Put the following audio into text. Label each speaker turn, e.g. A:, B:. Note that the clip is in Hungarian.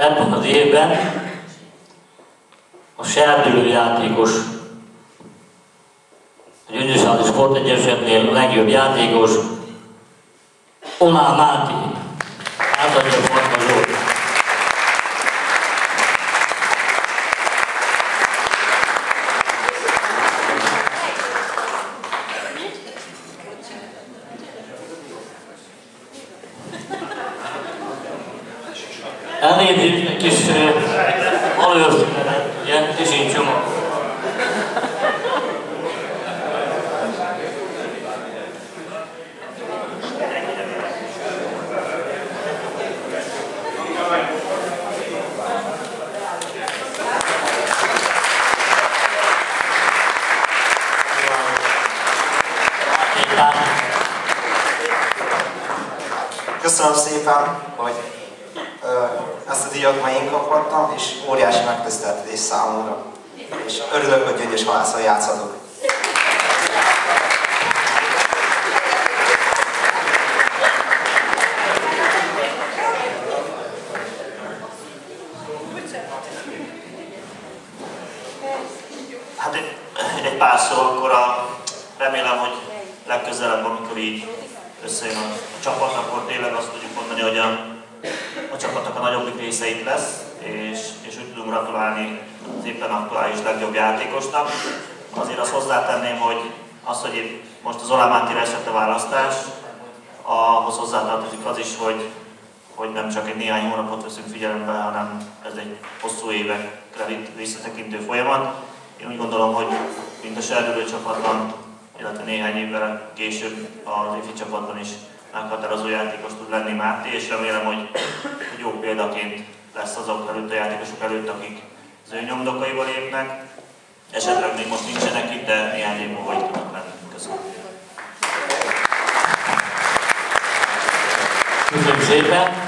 A: Ebben az évben a serdülő játékos, a Gyöngyösházi Sportegyesületnél a legjobb játékos Olá Máté. Átadja Farkas Zsolt. Elnézést, egy kis alőrszünetet, ugye, Tisincs nyoma.
B: Köszönöm szépen, hogy ezt a díjat ma én kaphattam, és óriási megtiszteltetés számomra. És örülök, hogy Gyöngyös Halászon játszhatok.
C: Hát egy pár szó, akkor remélem, hogy legközelebb, amikor így összejön a csapat, akkor tényleg azt tudjuk mondani, hogy a csapatnak a nagyobbik része itt lesz, és úgy tudunk gratulálni az éppen aktuális legjobb játékosnak. Azért azt hozzátenném, hogy az, hogy itt most az Olá Mátére esett a választás, ahhoz hozzátartozik az is, hogy nem csak egy néhány hónapot veszünk figyelembe, hanem ez egy hosszú évekre visszatekintő folyamat. Én úgy gondolom, hogy mint a serdülő csapatban, illetve néhány évvel később az ifi csapatban is meghatározó játékos tud lenni Máté, és remélem, hogy jó példaként lesz azok előtt a játékosok előtt, akik az ő nyomdokaival lépnek. Esetleg még most nincsenek itt, de néhány év múlva itt tudnak lenni. Köszönöm.
A: Köszönöm szépen!